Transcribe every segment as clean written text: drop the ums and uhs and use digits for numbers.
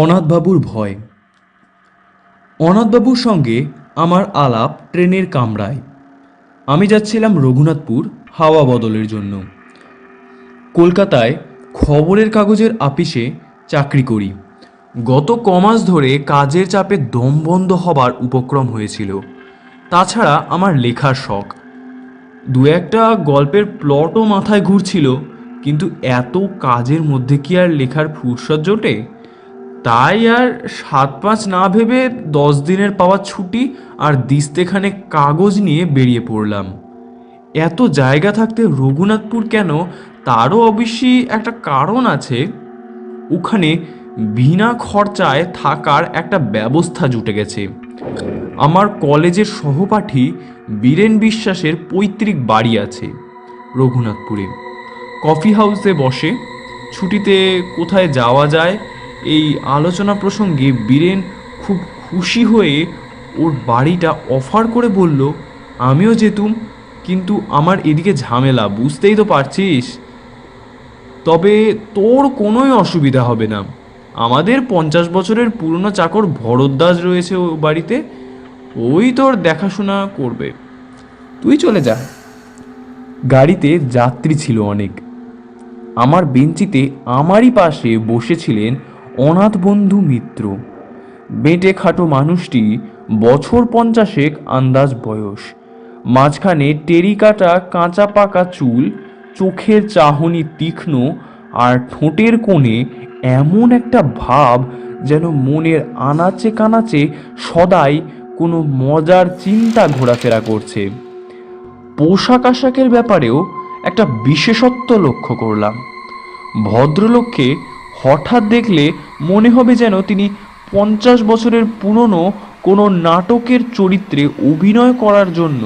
অনাথবাবুর ভয়। অনাথবাবুর সঙ্গে আমার আলাপ ট্রেনের কামরায়। আমি যাচ্ছিলাম রঘুনাথপুর হাওয়া বদলের জন্য। কলকাতায় খবরের কাগজের আপিসে চাকরি করি। গত কমাস ধরে কাজের চাপে দম বন্ধ হবার উপক্রম হয়েছিল। তাছাড়া আমার লেখার শখ। দু একটা গল্পের প্লটও মাথায় ঘুরছিল, কিন্তু এত কাজের মধ্যে কি আর লেখার ফুরসত জোটে? তাই আর ৭-৫ না ভেবে ১০ দিনের পাওয়া ছুটি আর দিস্তেখানেক কাগজ নিয়ে বেরিয়ে পড়লাম। এত জায়গা থাকতে রঘুনাথপুর কেন, তারও অবশ্যই একটা কারণ আছে। ওখানে বিনা খরচায় থাকার একটা ব্যবস্থা জুটে গেছে। আমার কলেজের সহপাঠী বীরেন বিশ্বাসের পৈতৃক বাড়ি আছে রঘুনাথপুরে। কফি হাউসে বসে ছুটিতে কোথায় যাওয়া যায় এই আলোচনা প্রসঙ্গে বীরেন খুব খুশি হয়ে ওর বাড়িটা অফার করে বলল, আমিও যেতুম, কিন্তু আমার এদিকে ঝামেলা, বুঝতেই তো পারছিস। তবে তোর কোনোই অসুবিধা হবে না। আমাদের ৫০ বছরের পুরনো চাকর ভরদ্বাজ রয়েছে ও বাড়িতে, ওই তোর দেখাশোনা করবে, তুই চলে যা। গাড়িতে যাত্রী ছিল অনেক। আমার বেঞ্চিতে আমারই পাশে বসেছিলেন অনাথ বন্ধু মিত্র। বেঁটে খাটো মানুষটি, বছর ৫০ আন্দাজ বয়স। মাঝখানে টেরিকাটা কাঁচা পাকা চুল, চোখের চাহনি তীক্ষ্ণ, আর ঠোঁটের কোণে এমন একটা ভাব যেন মনের আনাচে কানাচে সদাই কোনো মজার চিন্তা ঘোরাফেরা করছে। পোশাক আশাকের ব্যাপারেও একটা বিশেষত্ব লক্ষ্য করলাম। ভদ্রলোককে হঠাৎ দেখলে মনে হবে যেন তিনি ৫০ বছরের পুরনো কোনো নাটকের চরিত্রে অভিনয় করার জন্য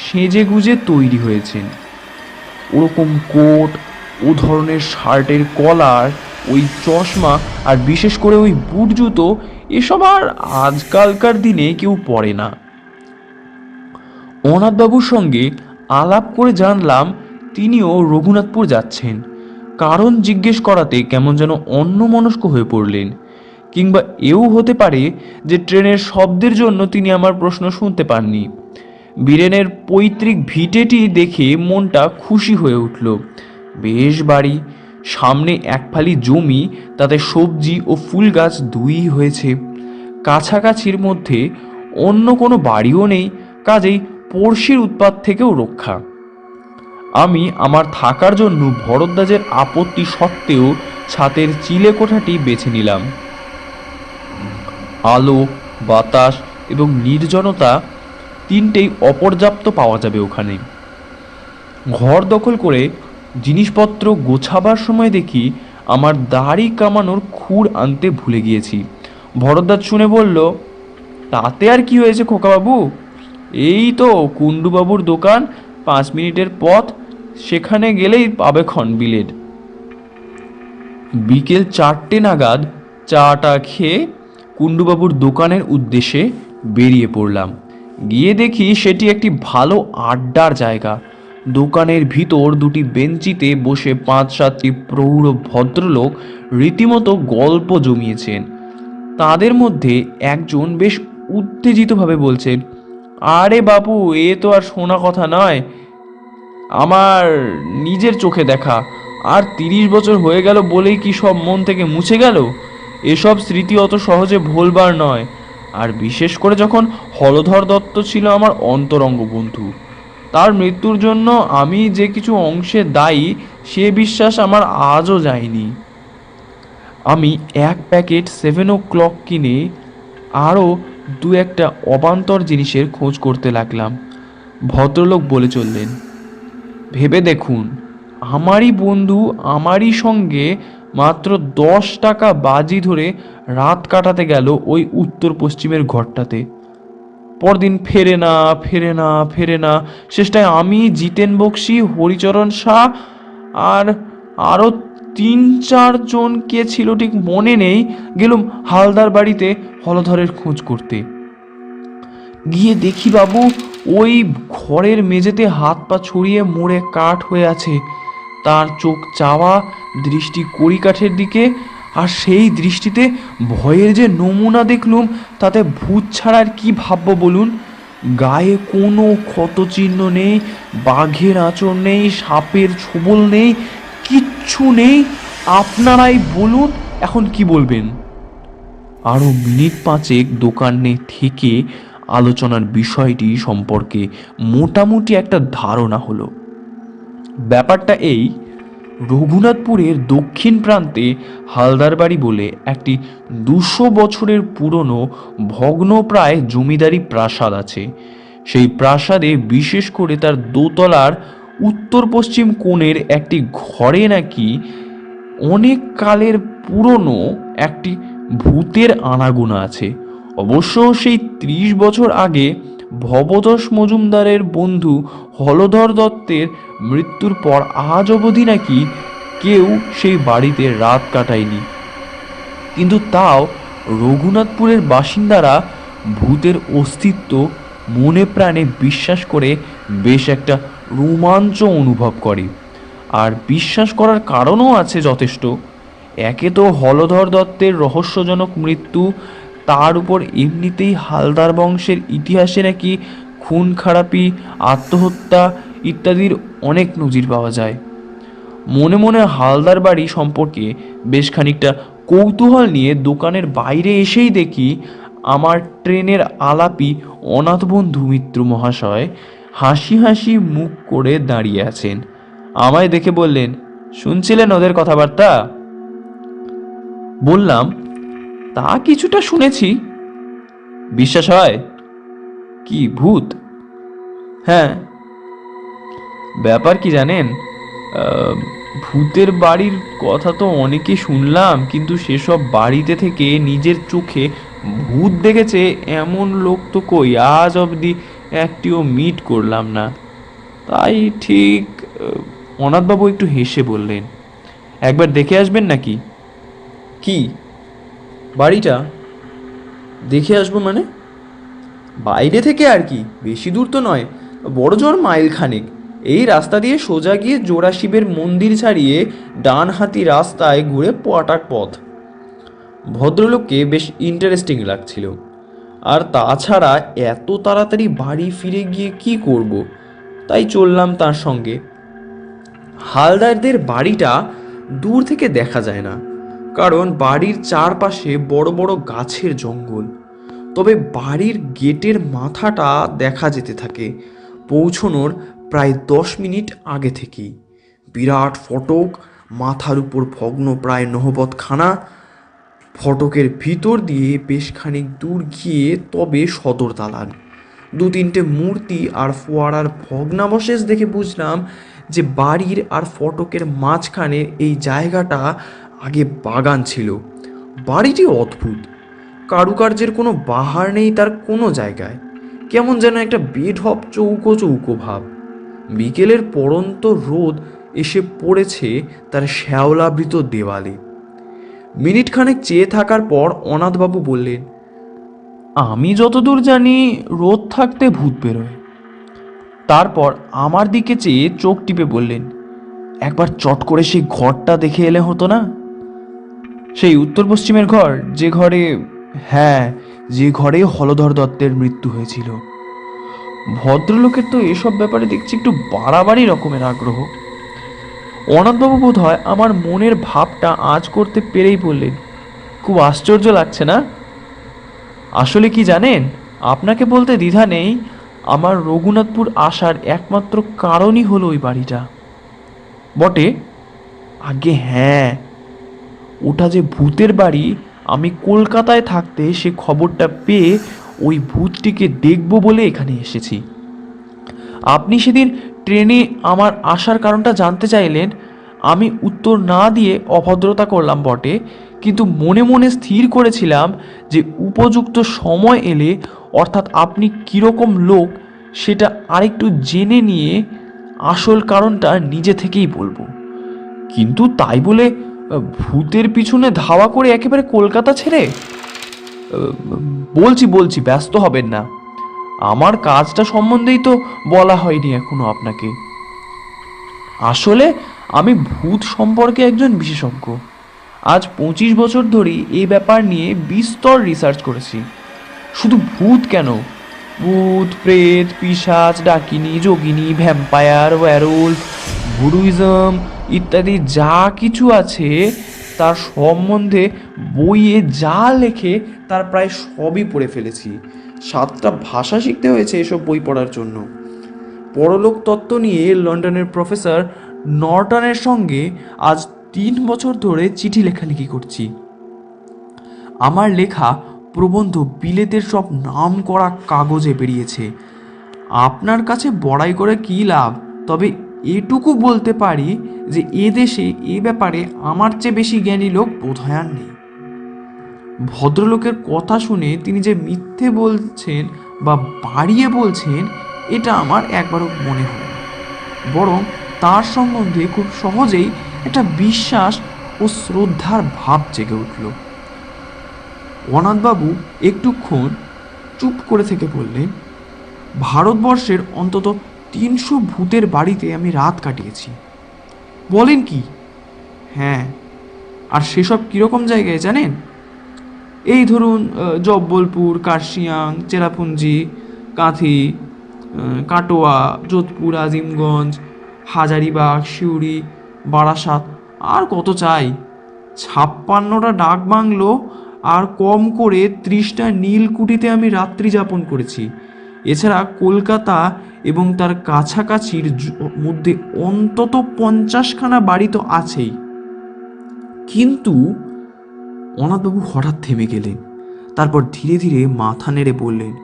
সেজেগুজে তৈরি হয়েছেন। ওরকম কোট, ও ধরনের শার্টের কলার, ওই চশমা, আর বিশেষ করে ওই বুট জুতো, এসব আর আজকালকার দিনে কেউ পরে না। অনাথবাবুর সঙ্গে আলাপ করে জানলাম তিনিও রঘুনাথপুর যাচ্ছেন। কারণ জিজ্ঞেস করাতে কেমন যেন অন্যমনস্ক হয়ে পড়লেন। কিংবা এও হতে পারে যে ট্রেনের শব্দের জন্য তিনি আমার প্রশ্ন শুনতে পাননি। বীরেনের পৈতৃক ভিটেটি দেখে মনটা খুশি হয়ে উঠল। বেশ বাড়ি, সামনে এক ফালি জমি, তাতে সবজি ও ফুল গাছ দুই হয়েছে। কাছাকাছির মধ্যে অন্য কোনো বাড়িও নেই, কাজেই পড়শির উৎপাত থেকেও রক্ষা। আমি আমার থাকার জন্য ভরদ্বাজের আপত্তি সত্ত্বেও ছাতের চিলে কোঠাটি বেছে নিলাম। আলো, বাতাস এবং নির্জনতা তিনটেই অপর্যাপ্ত পাওয়া যাবে ওখানে। ঘর দখল করে জিনিসপত্র গোছাবার সময় দেখি আমার দাড়ি কামানোর খুর আনতে ভুলে গিয়েছি। ভরদ্বাজ শুনে বলল, তাতে আর কি হয়েছে খোকাবাবু, এই তো কুণ্ডুবাবুর দোকান, ৫ মিনিটের পথ, সেখানে গেলেই পাবে খন বিলের। বিকেল ৪টে নাগাদ চাটা খেয়ে কুণ্ডুবাবুর দোকানের উদ্দেশ্যে বেরিয়ে পড়লাম। গিয়ে দেখি সেটি একটি ভালো আড্ডার জায়গা। দোকানের ভিতর দুটি বেঞ্চিতে বসে ৫-৭টি প্রৌঢ় ভদ্রলোক রীতিমতো গল্প জমিয়েছেন। তাদের মধ্যে একজন বেশ উত্তেজিতভাবে বলছেন, আরে বাপু, এ তো আর শোনা কথা নয়, আমার নিজের চোখে দেখা। আর ৩০ বছর হয়ে গেল বলেই কি সব মন থেকে মুছে গেল? এসব স্মৃতি অত সহজে ভোলবার নয়। আর বিশেষ করে যখন হলধর দত্ত ছিল আমার অন্তরঙ্গ বন্ধু, তার মৃত্যুর জন্য আমি যে কিছু অংশে দায়ী, সে বিশ্বাস আমার আজও যায়নি। আমি ১ প্যাকেট 7 o'clock কিনে আরও দু একটা অবান্তর জিনিসের খোঁজ করতে লাগলাম। ভদ্রলোক বলে চললেন, ভেবে দেখুন, আমারই বন্ধু আমারই সঙ্গে মাত্র ১০ টাকা বাজি ধরে রাত কাটাতে গেল ওই উত্তর পশ্চিমের ঘরটাতে। পরদিন ফেরে না ফেরে না ফেরে না, শেষটায় আমি, জিতেন বক্সি, হরিচরণ শাহ আর আরও ৩-৪ জন কে ছিল ঠিক মনে নেই, গেলুম হালদার বাড়িতে হলধরের খোঁজ করতে। গিয়ে দেখি বাবু, ওই ঘরের মেঝেতে হাত পা ছড়িয়ে মরে কাঠ হয়ে আছে। তার চোখ চাওয়া, দৃষ্টি কড়িকাঠের দিকে, আর সেই দৃষ্টিতে ভয়ের যে নমুনা দেখলুম, তাতে ভূত ছাড়া আর কি ভাববো বলুন। গায়ে কোনো ক্ষতচিহ্ন নেই, বাঘের আঁচড় নেই, সাপের ছোবল নেই, কিচ্ছু নেই। আপনারাই বলুন এখন কি বলবেন। আরও মিনিট পাঁচেক দোকানে থেকে আলোচনার বিষয়টি সম্পর্কে মোটামুটি একটা ধারণা হলো। ব্যাপারটা এই, রঘুনাথপুরের দক্ষিণ প্রান্তে হালদার বাড়ি বলে একটি 200 বছরের পুরনো ভগ্নপ্রায় জমিদারি প্রাসাদ আছে। সেই প্রাসাদে বিশেষ করে তার দোতলার উত্তর পশ্চিম কোণের একটি ঘরে নাকি অনেক কালের পুরনো একটি ভূতের আনাগোনা আছে। অবশ্য সেই 30 বছর আগে ভবতোষ মজুমদারের বন্ধু হলধর দত্তের মৃত্যুর পর আজ অবধি নাকি কেউ সেই বাড়িতে রাত কাটায়নি। কিন্তু তাও রঘুনাথপুরের বাসিন্দারা ভূতের অস্তিত্ব মনে প্রাণে বিশ্বাস করে বেশ একটা রোমাঞ্চ অনুভব করে। আর বিশ্বাস করার কারণও আছে যথেষ্ট। একে তো হলধর দত্তের রহস্যজনক মৃত্যু, তার উপর এমনিতেই হালদার বংশের ইতিহাসে নাকি খুন খারাপি, আত্মহত্যা ইত্যাদির অনেক নজির পাওয়া যায়। মনে মনে হালদার বাড়ি সম্পর্কে বেশ খানিকটা কৌতূহল নিয়ে দোকানের বাইরে এসেই দেখি আমার ট্রেনের আলাপি অনাথ বন্ধু মিত্র মহাশয় হাসি হাসি মুখ করে দাঁড়িয়ে আছেন। আমায় দেখে বললেন, শুনছিলেন ওদের কথাবার্তা? বললাম, তা কিছুটা শুনেছি। বিশ্বাস হয়? কি ভূত? হ্যাঁ। ব্যাপার কি জানেন, ভূতের বাড়ির কথা তো অনেকে শুনলাম, কিন্তু সেসব বাড়িতে থেকে নিজের চোখে ভূত দেখেছে এমন লোক তো কই আজ অবধি একটিও মিট করলাম না। তাই ঠিক। অনাথবাবু একটু হেসে বললেন, একবার দেখে আসবেন নাকি? কি বাড়িটা? দেখে আসবো মানে? বাইরে থেকে আর কি, বেশি দূর তো নয়, বড় জোর মাইল খানেক। এই রাস্তা দিয়ে সোজা গিয়ে জোড়া শিবের মন্দির ছাড়িয়ে ডান হাতি রাস্তায় ঘুরে পোয়াটাক পথ। ভদ্রলোককে বেশ ইন্টারেস্টিং লাগছিল। আর তাছাড়া এত তাড়াতাড়ি বাড়ি ফিরে গিয়ে কি করব, তাই চললাম তার সঙ্গে। হালদারদের বাড়িটা দূর থেকে দেখা যায় না, কারণ বাড়ির চারপাশে বড় বড় গাছের জঙ্গল। তবে বাড়ির গেটের মাথাটা দেখা যেতে থাকে পৌঁছনোর প্রায় 10 মিনিট আগে থেকেই। বিরাট ফটক, মাথার উপর ভগ্ন প্রায় নহবতখানা। ফটকের ভিতর দিয়ে বেশ খানিক দূর গিয়ে তবে সদর দালান। 2-3টে মূর্তি আর ফোয়ারার ভগ্নাবশেষ দেখে বুঝলাম যে বাড়ির আর ফটকের মাঝখানে এই জায়গাটা আগে বাগান ছিল। বাড়িটি অদ্ভুত, কারুকার্যের কোনো বাহার নেই তার কোনো জায়গায়। কেমন যেন একটা বেঢপ চৌকো চৌকো ভাব। বিকেলের পড়ন্ত রোদ এসে পড়েছে তার শ্যাওলাবৃত দেওয়ালে। মিনিট খানেক চেয়ে থাকার পর অনাথবাবু বললেন, আমি যতদূর জানি রোদ থাকতে ভূত বেরোয়। তারপর আমার দিকে চেয়ে চোখ টিপে বললেন, একবার চট করে সেই ঘরটা দেখে এলে হতো না? সেই উত্তর পশ্চিমের ঘর, যে ঘরে, হ্যাঁ, যে ঘরে হলধর দত্তের মৃত্যু হয়েছিল। ভদ্রলোকের তো এসব ব্যাপারে দেখছি একটু বাড়াবাড়ি রকমের আগ্রহ। অনাথবাবু বোধ হয় আমার মনের ভাবটা আঁচ করতে পেরেই বললেন, খুব আশ্চর্য লাগছে না? আসলে কি জানেন, আপনাকে বলতে দ্বিধা নেই, আমার রঘুনাথপুর আসার একমাত্র কারণই হলো ওই বাড়িটা। বটে? আগে হ্যাঁ, ওটা যে ভূতের বাড়ি, আমি কলকাতায় থাকতে সে খবরটা পেয়ে ওই ভূতটিকে দেখব বলে এখানে এসেছি। আপনি সেদিন ট্রেনে আমার আসার কারণটা জানতে চাইলেন। আমি উত্তর না দিয়ে অভদ্রতা করলাম বটে, কিন্তু মনে মনে স্থির করেছিলাম যে উপযুক্ত সময় এলে, অর্থাৎ আপনি কীরকম লোক সেটা আরেকটু জেনে নিয়ে আসল কারণটা নিজে থেকেই বলবো। কিন্তু তাই বলে ভূতের পিছনে ধাওয়া করে একেবারে কলকাতা ছেড়ে? বলছি, ব্যস্ত হবেন না। আমার কাজটা সম্বন্ধেই তো বলা হয়নি এখনো আপনাকে। আসলে আমি ভূত সম্পর্কে একজন বিশেষজ্ঞ। আজ 25 বছর ধরেই এই ব্যাপার নিয়ে বিস্তর রিসার্চ করেছি। শুধু ভূত কেন, ভূত, প্রেত, পিশাচ, ডাকিনী, যোগিনী, ভ্যাম্পায়ার, ওয়্যারউলফ, ভুডুইজম ইত্যাদি যা কিছু আছে তার সম্বন্ধে বইয়ে যা লেখে তার প্রায় সবই পড়ে ফেলেছি। 7টা ভাষা শিখতে হয়েছে এসব বই পড়ার জন্য। পরলোক তত্ত্ব নিয়ে লন্ডনের প্রফেসর নর্টনের সঙ্গে আজ 3 বছর ধরে চিঠি লেখালেখি করছি। আমার লেখা প্রবন্ধ বিলেতের সব নাম করা কাগজে বেরিয়েছে। আপনার কাছে বড়াই করে কী লাভ, তবে এটুকু বলতে পারি যে এদেশে এ ব্যাপারে আমার চেয়ে বেশি জ্ঞানী লোক বোধহয় আর নেই। ভদ্রলোকের কথা শুনে তিনি যে মিথ্যে বলছেন বা বাড়িয়ে বলছেন এটা আমার একবারও মনে হয় না, বরং তার সম্বন্ধে খুব সহজেই একটা বিশ্বাস ও শ্রদ্ধার ভাব জেগে উঠল। অনাথবাবু একটুক্ষণ চুপ করে থেকে বললেন, ভারতবর্ষের অন্তত 300 ভূতের বাড়িতে আমি রাত কাটিয়েছি। বলেন কি? হ্যাঁ। আর সেসব কীরকম জায়গায় জানেন? এই ধরুন জব্বলপুর, কার্শিয়াং, চেরাপুঞ্জি, কাঁথি, কাটোয়া, যোধপুর, আজিমগঞ্জ, হাজারিবাগ, সিউড়ি, বারাসাত, আর কত চাই। 56টা ডাক বাংলো আর কম করে 30টা নীলকুঠিতে আমি রাত্রি যাপন করেছি। এছাড়া কলকাতা এবং তার কাছাকাছির মধ্যে অন্তত 50খানা বাড়ি তো আছেই। কিন্তু অনাথবাবু হঠাৎ থেমে গেলেন। তারপর ধীরে ধীরে মাথা নেড়ে বললেন,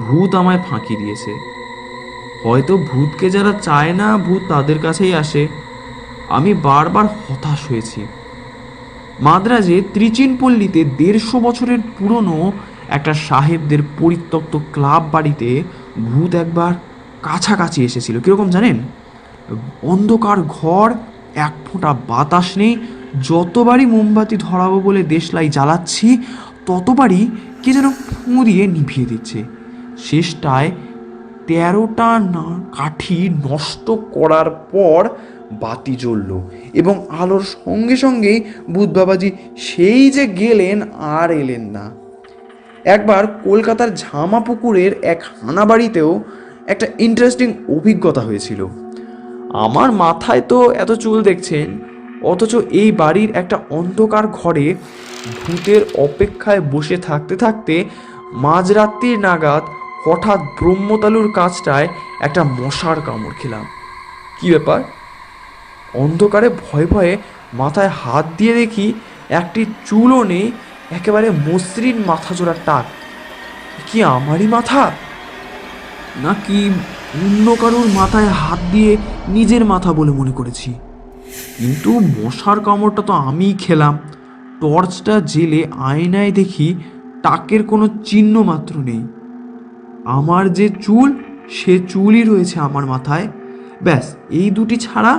ভূত আমায় ফাঁকি দিয়েছে। হয়তো ভূতকে যারা চায় না ভূত তাদের কাছেই আসে। আমি বারবার হতাশ হয়েছি। মাদ্রাজে ত্রিচিনপল্লীতে 150 বছরের পুরনো একটা সাহেবদের পরিত্যক্ত ক্লাব বাড়িতে ভূত একবার কাছাকাছি এসেছিল। কীরকম জানেন? অন্ধকার ঘর, 1 ফোঁটা বাতাস নেই। যতবারই মোমবাতি ধরাবো বলে দেশলাই জ্বালাচ্ছি ততবারই কে যেন ফুঁ দিয়ে নিভিয়ে দিচ্ছে। শেষটায় 13টা কাঠি নষ্ট করার পর বাতি জ্বলল এবং আলোর সঙ্গে সঙ্গেই ভূত বাবাজি সেই যে গেলেন আর এলেন না। একবার কলকাতার ঝামাপুকুরের এক হানাবাড়িতেও একটা ইন্টারেস্টিং অভিজ্ঞতা হয়েছিল। আমার মাথায় তো এত চুল দেখছেন, অথচ এই বাড়ির একটা অন্ধকার ঘরে ভূতের অপেক্ষায় বসে থাকতে থাকতে মাঝরাত্রির নাগাদ হঠাৎ ব্রহ্মতালুর কাছটায় একটা মশার কামড় খেলাম। কী ব্যাপার? অন্ধকারে ভয়ে ভয়ে মাথায় হাত দিয়ে দেখি একটি চুলও নেই, একেবারে মসৃণ মাথা জোড়ার টাক। কি আমারই মাথা, নাকি অন্য কারোর মাথায় হাত দিয়ে নিজের মাথা বলে মনে করেছি? কিন্তু মশার কামড়টা তো আমিই খেলাম। টর্চটা জেলে আয়নায় দেখি টাকের কোনো চিহ্ন মাত্র নেই। আমার যে চুল সে চুলই রয়েছে আমার মাথায়। ব্যাস, এই দুটি ছাড়া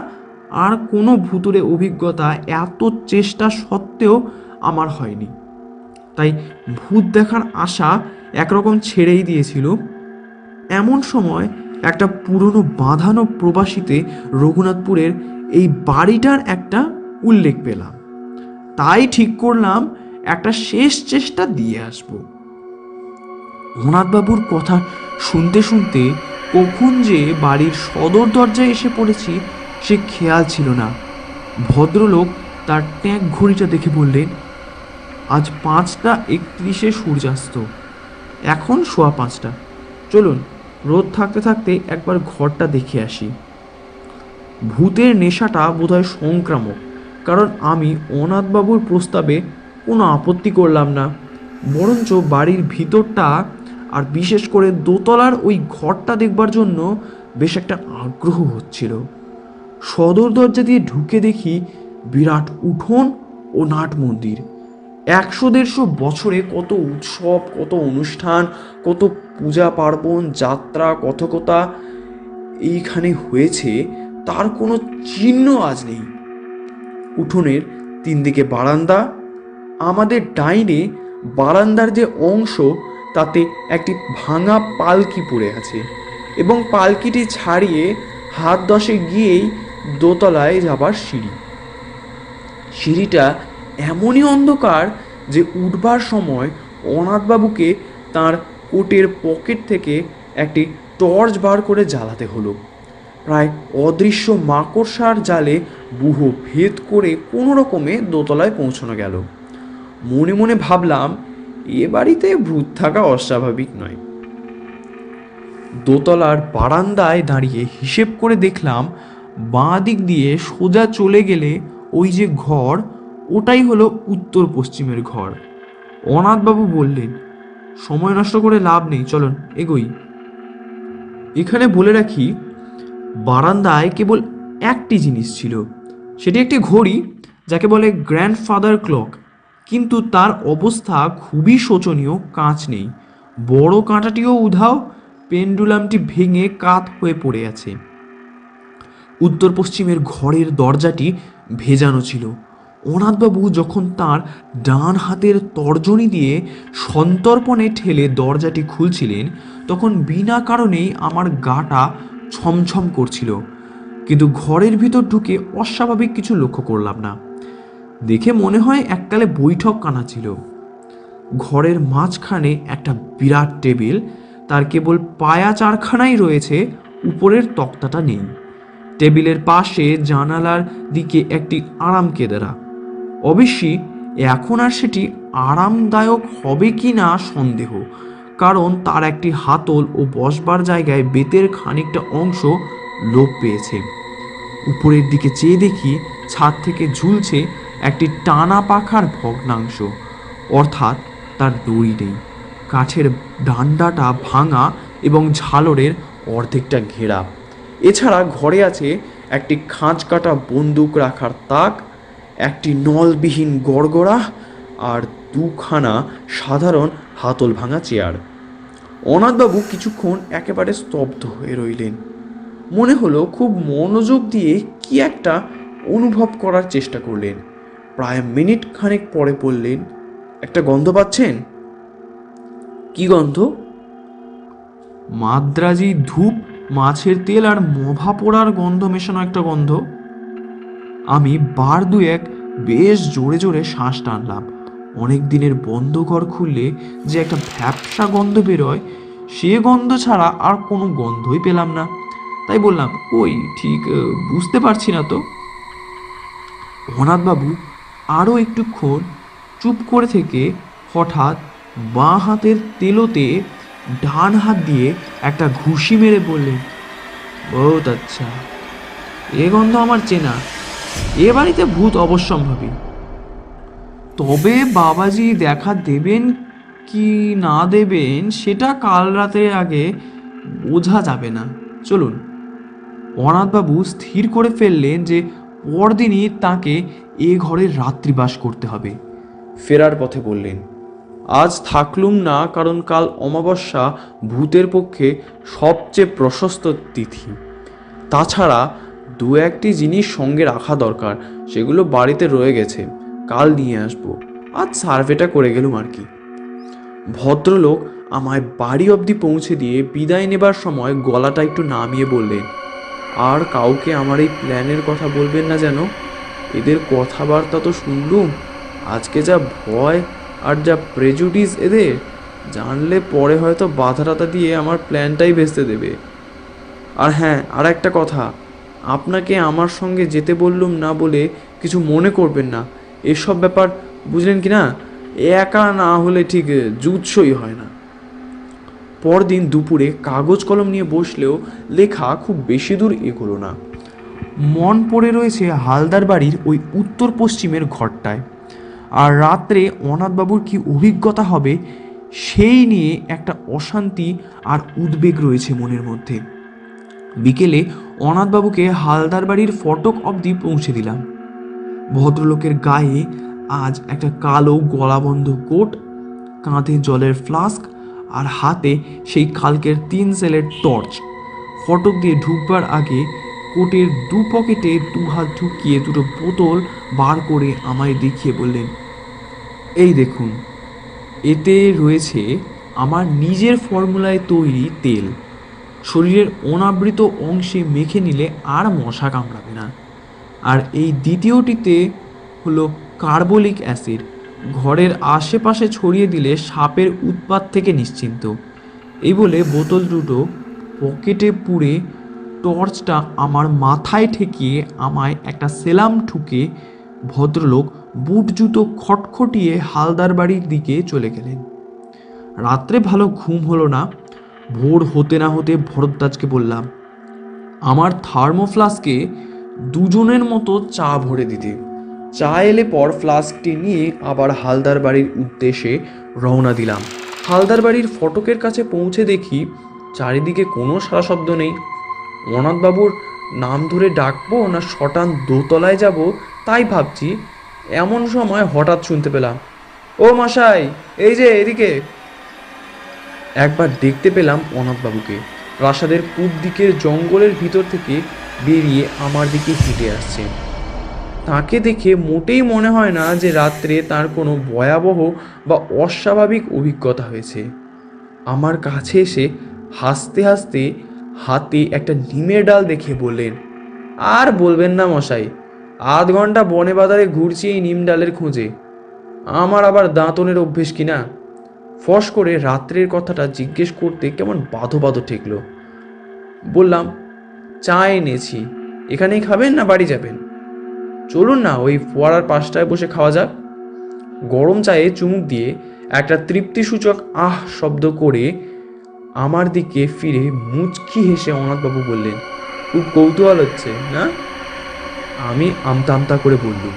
আর কোনো ভুতুরে অভিজ্ঞতা এত চেষ্টা সত্ত্বেও আমার হয়নি। তাই ভূত দেখার আশা একরকম ছেড়েই দিয়েছিল। এমন সময় একটা পুরনো বাঁধানো প্রবাসীতে রঘুনাথপুরের এই বাড়িটার একটা উল্লেখ পেলাম। তাই ঠিক করলাম একটা শেষ চেষ্টা দিয়ে আসব। অনাথবাবুর কথা শুনতে শুনতে কখন যে বাড়ির সদর দরজায় এসে পড়েছি সে খেয়াল ছিল না। ভদ্রলোক তার ট্যাঙ্ক ঘড়িটা দেখে বললেন, আজ 5টা 31 সূর্যাস্ত, এখন 5:15। চলুন, রোদ থাকতে থাকতে একবার ঘরটা দেখে আসি। ভূতের নেশাটা বোধহয় সংক্রামক, কারণ আমি অনাথবাবুর প্রস্তাবে কোনো আপত্তি করলাম না। বরঞ্চ বাড়ির ভিতরটা আর বিশেষ করে দোতলার ওই ঘরটা দেখবার জন্য বেশ একটা আগ্রহ হচ্ছিল। সদর দরজা দিয়ে ঢুকে দেখি বিরাট উঠোন ও নাট মন্দির। 100-150 বছরে কত উৎসব, কত অনুষ্ঠান, কত পূজা পার্বণ, যাত্রা, কথকতা এইখানে হয়েছে তার কোনো চিহ্ন আজ নেই। উঠোনের 3 দিকে বারান্দা। আমাদের ডাইনে বারান্দার যে অংশ তাতে একটি ভাঙা পালকি পড়ে আছে এবং পালকিটি ছাড়িয়ে হাত 10 গিয়েই দোতলায় যাবার সিঁড়ি। সিঁড়িটা এমনই অন্ধকার যে উঠবার সময় অনাথবাবুকে তার কোটের পকেট থেকে একটি টর্চ বার করে জ্বালাতে হলো। প্রায় অদৃশ্য মাকড়সার জালে বুহ ভেদ করে কোনো রকমে দোতলায় পৌঁছানো গেল। মনে মনে ভাবলাম, এ বাড়িতে ভূত থাকা অস্বাভাবিক নয়। দোতলার বারান্দায় দাঁড়িয়ে হিসেব করে দেখলাম, বাঁ দিক দিয়ে সোজা চলে গেলে ওই যে ঘর, ওটাই হলো উত্তর পশ্চিমের ঘর। অনাথবাবু বললেন, সময় নষ্ট করে লাভ নেই, চলুন এগোই। এখানে বলে রাখি, বারান্দায় কেবল একটি জিনিস ছিল, সেটি একটি ঘড়ি, যাকে বলে গ্র্যান্ডফাদার ক্লক, কিন্তু তার অবস্থা খুবই শোচনীয়। কাঁচ নেই, বড় কাঁটাটিও উধাও, পেন্ডুলামটি ভেঙে কাত হয়ে পড়ে আছে। উত্তর পশ্চিমের ঘরের দরজাটি ভেজানো ছিল। অনাথবাবু যখন তার ডান হাতের তর্জনী দিয়ে সন্তর্পণে ঠেলে দরজাটি খুলছিলেন, তখন বিনা কারণেই আমার গাটা ছমছম করছিল, কিন্তু ঘরের ভিতর ঢুকে অস্বাভাবিক কিছু লক্ষ্য করলাম না। দেখে মনে হয় এককালে বৈঠকখানা ছিল। ঘরের মাঝখানে একটা বিরাট টেবিল, তার কেবল পায়া চারখানাই রয়েছে, উপরের তক্তাটা নেই। টেবিলের পাশে জানালার দিকে একটি আরাম কেদারা। অবশ্যই এখন আর সেটি আরামদায়ক হবে কি না সন্দেহ, কারণ তার একটি হাতল ও বসবার জায়গায় বেতের খানিকটা অংশ লোপ পেয়েছে। উপরের দিকে চেয়ে দেখি, ছাদ থেকে ঝুলছে একটি টানা পাখার ভগ্নাংশ, অর্থাৎ তার দড়ি নেই। কাঠের ডান্ডাটা ভাঙা এবং ঝালরের অর্ধেকটা ঘেরা। এছাড়া ঘরে আছে একটি খাঁজ কাটা বন্দুক রাখার তাক, একটি নলবিহীন গড়গড়া আর দুখানা সাধারণ হাতল ভাঙা চেয়ার। অনাথবাবু কিছুক্ষণ একেবারে স্তব্ধ হয়ে রইলেন। মনে হলো খুব মনোযোগ দিয়ে কি একটা অনুভব করার চেষ্টা করলেন। প্রায় মিনিট খানেক পরে বললেন, একটা গন্ধ পাচ্ছেন? কি গন্ধ? মাদ্রাজি ধূপ, মাছের তেল আর মভা পোড়ার গন্ধ মেশানো একটা গন্ধ। আমি বার দুয়েক বেশ জোরে জোরে শ্বাস টানলাম। অনেক দিনের বন্ধ ঘর খুললে যে একটা ভ্যাপসা গন্ধ বেরোয়, সে গন্ধ ছাড়া আর কোনো গন্ধই পেলাম না। তাই বললাম, ওই ঠিক বুঝতে পারছি না তো। অনাথবাবু আরও একটুক্ষণ চুপ করে থেকে হঠাৎ বাঁ হাতের তেলোতে ডান হাত দিয়ে একটা ঘুষি মেরে বললেন, বহুত আচ্ছা, এ গন্ধ আমার চেনা, এ বাড়িতে ভূত অবশ্যম্ভাবী। তবে বাবাজি দেখা দেবেন কি না দেবেন সেটা কাল রাতের আগে বোঝা যাবে না, চলুন। অনাথবাবু স্থির করে ফেললেন যে পরদিনই তাকে এ ঘরে রাত্রিবাস করতে হবে। ফেরার পথে বললেন, আজ থাকলুম না, কারণ কাল অমাবস্যা ভূতের পক্ষে সবচেয়ে প্রশস্ত তিথি। তাছাড়া দু একটি জিনিস সঙ্গে রাখা দরকার, সেগুলো বাড়িতে রয়ে গেছে, কাল নিয়ে আসবো। আজ সার্ভেটা করে গেলুম আর কি। ভদ্রলোক আমায় বাড়ি অবধি পৌঁছে দিয়ে বিদায় নেবার সময় গলাটা একটু নামিয়ে বললেন, আর কাউকে আমার এই প্ল্যানের কথা বলবেন না যেন। এদের কথাবার্তা তো শুনলুম, আজকে যা ভয় আর যা প্রেজুডিস এদের, জানলে পরে হয়তো বাধা টাধা দিয়ে আমার প্ল্যানটাই ভেস্তে দেবে। আর হ্যাঁ, আর একটা কথা, আপনাকে আমার সঙ্গে যেতে বললুম না বলে কিছু মনে করবেন না। এসব ব্যাপার বুঝলেন কি না, একা না হলে ঠিক জুৎসই হয় না। পরদিন দুপুরে কাগজ কলম নিয়ে বসলেও লেখা খুব বেশি দূর এগোলো না। মন পড়ে রয়েছে হালদার বাড়ির ওই উত্তর পশ্চিমের ঘরটায়। আর রাত্রে অনাথবাবুর কি অভিজ্ঞতা হবে সেই নিয়ে একটা অশান্তি আর উদ্বেগ রয়েছে মনের মধ্যে। বিকেলে অনাথবাবুকে হালদার বাড়ির ফটক অবধি পৌঁছে দিলাম। ভদ্রলোকের গায়ে আজ একটা কালো গলাবন্ধ কোট, কাঁধে জলের ফ্লাস্ক আর হাতে সেই কালকের 3 সেলের টর্চ। ফটক দিয়ে ঢুকবার আগে কোটের দু পকেটে 2 হাত ঢুকিয়ে 2টো বোতল বার করে আমায় দেখিয়ে বললেন, এই দেখুন, এতে রয়েছে আমার নিজের ফর্মুলায় তৈরি তেল। শরীরের অনাবৃত অংশে মেখে নিলে আর মশা কামড়াবে না। আর এই দ্বিতীয়টিতে হলো কার্বলিক অ্যাসিড। ঘরের আশেপাশে ছড়িয়ে দিলে সাপের উৎপাত থেকে নিশ্চিন্ত। এই বলে বোতল দুটো পকেটে পুরে টর্চটা আমার মাথায় ঠেকিয়ে আমায় একটা সেলাম ঠুকে ভদ্রলোক বুট জুতো খটখটিয়ে হালদার বাড়ির দিকে চলে গেলেন। রাত্রে ভালো ঘুম হলো না। ভোর হতে না হতে ভরদ্বাজকে বললাম আমার থার্মোফ্লাস্কে দুজনের মতো চা ভরে দিতে। চা এলে পর ফ্লাস্কটি নিয়ে আবার হালদার বাড়ির উদ্দেশ্যে রওনা দিলাম। হালদার বাড়ির ফটকের কাছে পৌঁছে দেখি চারিদিকে কোনো সারা শব্দ নেই। অনাথবাবুর নাম ধরে ডাকবো না শটান দোতলায় যাব তাই ভাবছি, এমন সময় হঠাৎ শুনতে পেলাম, ও মশাই, এই যে এদিকে। একবার দেখতে পেলাম অনাথবাবুকে প্রাসাদের পূব দিকের জঙ্গলের ভিতর থেকে বেরিয়ে আমার দিকে হেঁটে আসছে। তাকে দেখে মোটেই মনে হয় না যে রাত্রে তার কোনো ভয়াবহ বা অস্বাভাবিক অভিজ্ঞতা হয়েছে। আমার কাছে এসে হাসতে হাসতে হাতে একটা নিমের ডাল দেখে বললেন, আর বলবেন না মশাই, আধ ঘন্টা বনে বাজারে ঘুরছি এই নিম ডালের খোঁজে। আমার আবার দাঁতনের অভ্যেস কিনা। ফস করে রাত্রের কথাটা জিজ্ঞেস করতে কেমন বাঁধো বাঁধো ঠেকল। বললাম, চা এনেছি, এখানেই খাবেন না বাড়ি যাবেন? চলুন না, ওই ফোয়ারার পাশটায় বসে খাওয়া যাক। গরম চায়ে চুমুক দিয়ে একটা তৃপ্তিসূচক আহ শব্দ করে আমার দিকে ফিরে মুচকি হেসে অনাথবাবু বললেন, খুব কৌতূহল হচ্ছে না? আমি আমতা আমতা করে বললুম,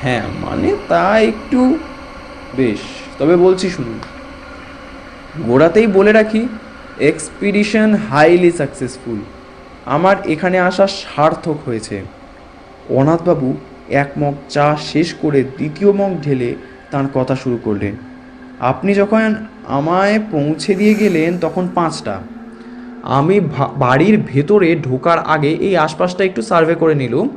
হ্যাঁ মানে তা একটু। বেশ, তবে বলছি শুনুন। গোড়াতেই বলে রাখি, এক্সপিডিশন হাইলি সাকসেসফুল। আমার এখানে আসা সার্থক হয়েছে। অনাথবাবু এক মগ চা শেষ করে দ্বিতীয় মগ ঢেলে তার কথা শুরু করলেন। আপনি যখন আমায় পৌঁছে দিয়ে গেলেন তখন 5টা। আমি বাড়ির ভেতরে ঢোকার আগে এই আশপাশটা একটু সার্ভে করে নিলাম।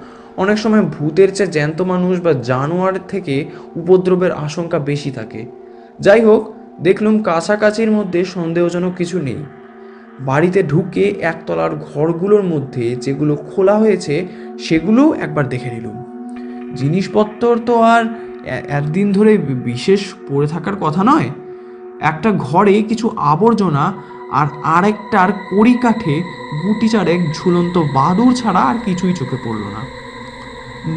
অনেক সময় ভূতের চেয়ে জ্যান্ত মানুষ বা জানোয়ার থেকে উপদ্রবের আশঙ্কা বেশি থাকে। যাই হোক, দেখলুম কাছাকাছির মধ্যে সন্দেহজনক কিছু নেই। বাড়িতে ঢুকে একতলার ঘরগুলোর মধ্যে যেগুলো খোলা হয়েছে সেগুলোও একবার দেখে নিলুম। জিনিসপত্র তো আর একদিন ধরে বিশেষ পড়ে থাকার কথা নয়। একটা ঘরে কিছু আবর্জনা আর আরেকটার কড়ি কাঠে গুটি চারেক ঝুলন্ত বাদুড় ছাড়া আর কিছুই চোখে পড়ল না।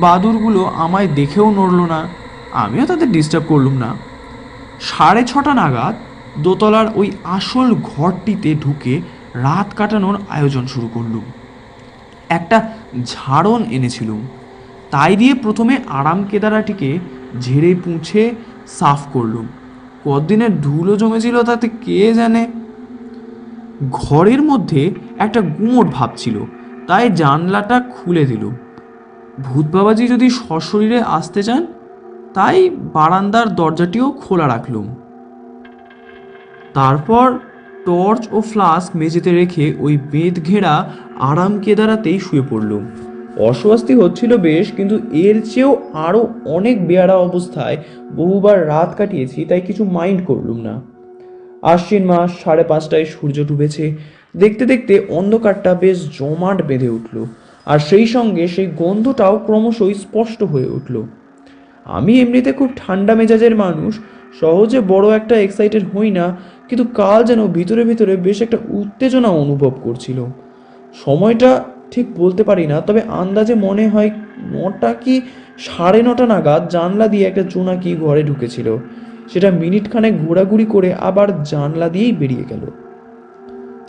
বাদুড়গুলো আমায় দেখেও নড়ল না, আমিও তাদের ডিস্টার্ব করলুম না। 6:30 নাগাদ দোতলার ওই আসল ঘরটিতে ঢুকে রাত কাটানোর আয়োজন শুরু করলুম। একটা ঝাড়ন এনেছিলুম, তাই দিয়ে প্রথমে আরাম কেদারাটিকে ঝেড়ে পুঁছে সাফ করলুম। কদিনের ধুলো জমেছিল তাতে কে জানে। ঘরের মধ্যে একটা গুমোট ভাব ছিল, তাই জানলাটা খুলে দিলুম। ভূত বাবাজি যদি সশরীরে আসতে চান, তাই বারান্দার দরজাটিও খোলা রাখলুম। তারপর টর্চ ও ফ্লাস্ক মেঝেতে রেখে ওই বেদ ঘেরা আরাম কেদারাতেই শুয়ে পড়লুম। অস্বস্তি হচ্ছিল বেশ, কিন্তু এর চেয়েও আরও অনেক বেয়ারা অবস্থায় বহুবার রাত কাটিয়েছি, তাই কিছু মাইন্ড করলুম না। আশ্বিন মাস 5:30টায় সূর্য ডুবেছে। দেখতে দেখতে অন্ধকারটা বেশ জমাট বেঁধে উঠল, আর সেই সঙ্গে সেই গন্ধটাও ক্রমশই স্পষ্ট হয়ে উঠল। আমি এমনিতে খুব ঠান্ডা মেজাজের মানুষ, সহজে বড় একটা এক্সাইটেড হই না, কিন্তু কাল যেন ভিতরে ভিতরে বেশ একটা উত্তেজনা অনুভব করছিল। সময়টা ঠিক বলতে পারি না, তবে আন্দাজে মনে হয় 9টা কি 9:30 নাগাদ জানলা দিয়ে একটা জোনাকি ঘরে ঢুকেছিল। সেটা মিনিটখানেক ঘোরাঘুরি করে আবার জানলা দিয়েই বেরিয়ে গেল।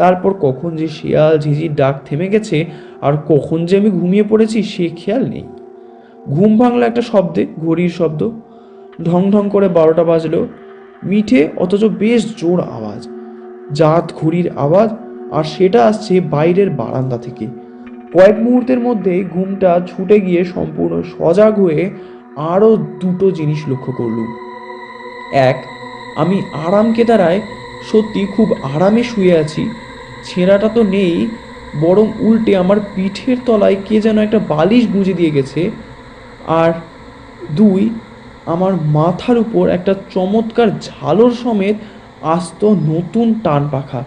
তারপর কখন যে শিয়াল ঝিঝির ডাক থেমে গেছে আর কখন যে আমি ঘুমিয়ে পড়েছি সে খেয়াল নেই। ঘুম ভাঙলো একটা শব্দে, ঘড়ির শব্দ। ঢং ঢং করে 12টা বাজলো। মিঠে অথচ বেশ জোর আওয়াজ, জাত ঘড়ির আওয়াজ, আর সেটা আসছে বাইরের বারান্দা থেকে। কয়েক মুহূর্তের মধ্যেই ঘুমটা ছুটে গিয়ে সম্পূর্ণ সজাগ হয়ে আরও দুটো জিনিস লক্ষ্য করলুম। এক, আমি আরাম কেদারায় সত্যি খুব আরামে শুয়ে আছি। ছেঁড়াটা তো নেই, বরং উল্টে আমার পিঠের তলায় কে যেন একটা বালিশ গুঁজে দিয়ে গেছে। আর 2, আমার মাথার উপর একটা চমৎকার ঝালর সমেত আস্ত নতুন টান পাখা।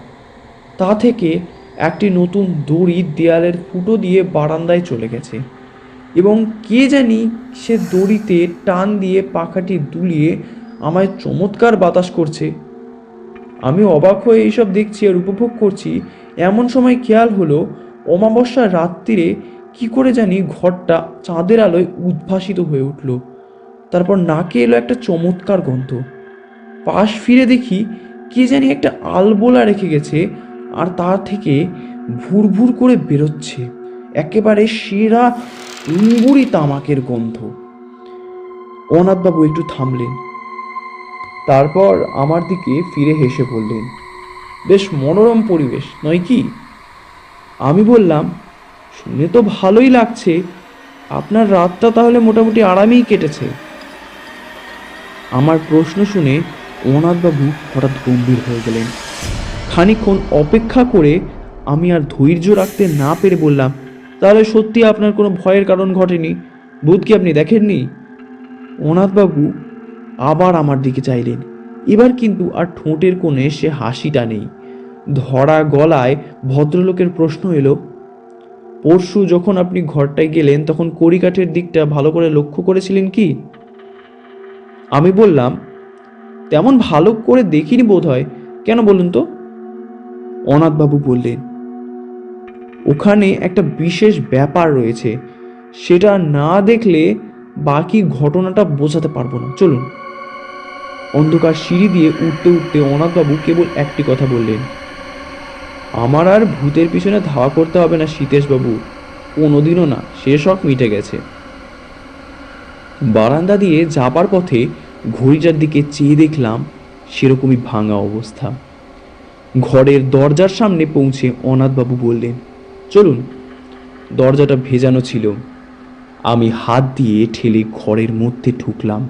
তা থেকে একটি নতুন দড়ি দেয়ালের ফুটো দিয়ে বারান্দায় চলে গেছে। এবং কে জানি সে দড়িতে টান দিয়ে পাখাটি দুলিয়ে আমায় চমৎকার বাতাস করছে। আমি অবাক হয়ে এইসব দেখছি আর উপভোগ করছি। এমন সময় খেয়াল হলো অমাবস্যার রাত্রিরে কি করে জানি ঘরটা চাঁদের আলোয় উদ্ভাসিত হয়ে উঠল। তারপর নাকে এলো একটা চমৎকার গন্ধ। পাশ ফিরে দেখি কে জানি একটা আলবোলা রেখে গেছে, আর তার থেকে ভুরভুর করে বেরোচ্ছে একেবারে সেরা ইঙ্গুরি তামাকের গন্ধ। অনাথবাবু একটু থামলেন, তারপর আমার দিকে ফিরে হেসে বললেন, বেশ মনোরম পরিবেশ নয় কি? আমি বললাম, শুনে তো ভালোই লাগছে। আপনার রাতটা তাহলে মোটামুটি আরামেই কেটেছে। আমার প্রশ্ন শুনে অনাথবাবু হঠাৎ গম্ভীর হয়ে গেলেন। খানিকক্ষণ অপেক্ষা করে আমি আর ধৈর্য রাখতে না পেরে বললাম, তাহলে সত্যি আপনার কোনো ভয়ের কারণ ঘটেনি? ভূত কি আপনি দেখেননি? অনাথবাবু আবার আমার দিকে চাইলেন। এবার কিন্তু আর ঠোঁটের কোণে সে হাসিটা নেই। ধরা গলায় ভদ্রলোকের প্রশ্ন এলো, পরশু যখন আপনি ঘরটায় গেলেন তখন কড়িকাঠের দিকটা ভালো করে লক্ষ্য করেছিলেন কি? আমি বললাম, তেমন ভালো করে দেখিনি বোধ হয়। কেন বলুন তো? অনাথবাবু বললেন, ওখানে একটা বিশেষ ব্যাপার রয়েছে, সেটা না দেখলে বাকি ঘটনাটা বোঝাতে পারবো না। চলুন। অন্ধকার সিঁড়ি দিয়ে উঠতে উঠতে অনাথবাবু কেবল একটি কথা বললেন, আমার আর ভূতের পিছনে ধাওয়া করতে হবে না সীতেশবাবু, কোনোদিনও না, সে শখ মিটে গেছে। বারান্দা দিয়ে যাবার পথে ঘড়িটার দিকে চেয়ে দেখলাম সেরকমই ভাঙা অবস্থা। ঘরের দরজার সামনে পৌঁছে অনাথবাবু বললেন, চলুন। দরজাটা ভেজানো ছিল। আমি হাত দিয়ে ঠেলে ঘরের মধ্যে ঢুকলাম।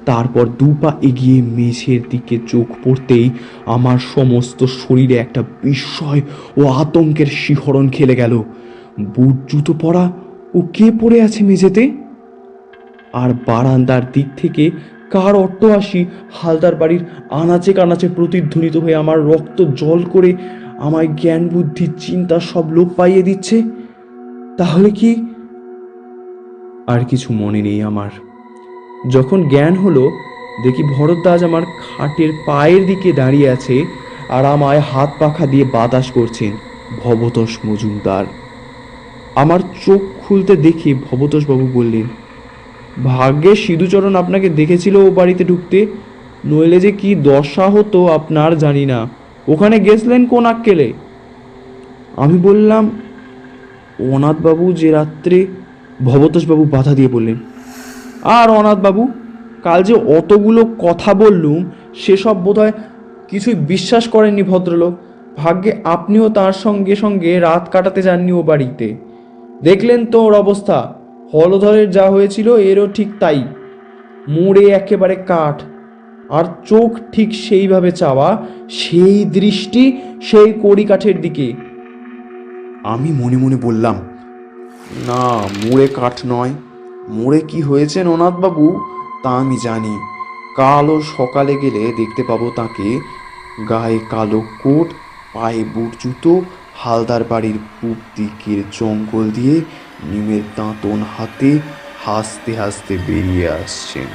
তারপর দুপা এগিয়ে মেঝের দিকে চোখ পড়তেই আমার সমস্ত শরীরে একটা বিস্ময় ও আতঙ্কের শিহরণ খেলে গেল। বুট জুতো পরা ও কে পড়ে আছে মেঝেতে? আর বারান্দার দিক থেকে কার অট্টহাসি হালদার বাড়ির আনাচে কানাচে প্রতিধ্বনিত হয়ে আমার রক্ত জল করে আমায় জ্ঞান বুদ্ধি চিন্তা সব লোপ পাইয়ে দিচ্ছে। তাহলে কি? আর কিছু মনে নেই আমার। যখন জ্ঞান হলো দেখি ভরদ্বাজ আমার খাটের পায়ের দিকে দাঁড়িয়ে আছে আর আমায় হাত পাখা দিয়ে বাতাস করছেন ভবতোষ মজুমদার। আমার চোখ খুলতে দেখে ভবতোষবাবু বললেন, ভাগ্যে সিধুচরণ আপনাকে দেখেছিল ও বাড়িতে ঢুকতে, নইলে যে কি দশা হতো আপনার জানি না। ওখানে গেছিলেন কোন আক্কেলে? আমি বললাম, অনাথবাবু যে রাত্রে। ভবতোষবাবু বাধা দিয়ে বললেন, আর অনাথবাবু, কাল যে অতগুলো কথা বললুম সেসব বোধহয় কিছুই বিশ্বাস করেননি ভদ্রলোক। ভাগ্যে আপনিও তার সঙ্গে সঙ্গে রাত কাটাতে যাননি ও বাড়িতে। দেখলেন তো ওর অবস্থা। হলধরের যা হয়েছিল এরও ঠিক তাই। মুড়ে একেবারে কাঠ, আর চোখ ঠিক সেইভাবে চাওয়া, সেই দৃষ্টি সেই কড়িকাঠের দিকে। আমি মনে মনে বললাম, না, মুড়ে কাঠ নয়। মুড়ে কি হয়েছেন অনাথবাবু তা আমি জানি। কালও সকালে গেলে দেখতে পাবো তাকে, গায়ে কালো কোট, পায়ে বুট জুতো, হালদার বাড়ির পূব দিকের জঙ্গল দিয়ে নিমের দাঁতন হাতে হাসতে হাসতে বেরিয়ে আসছেন।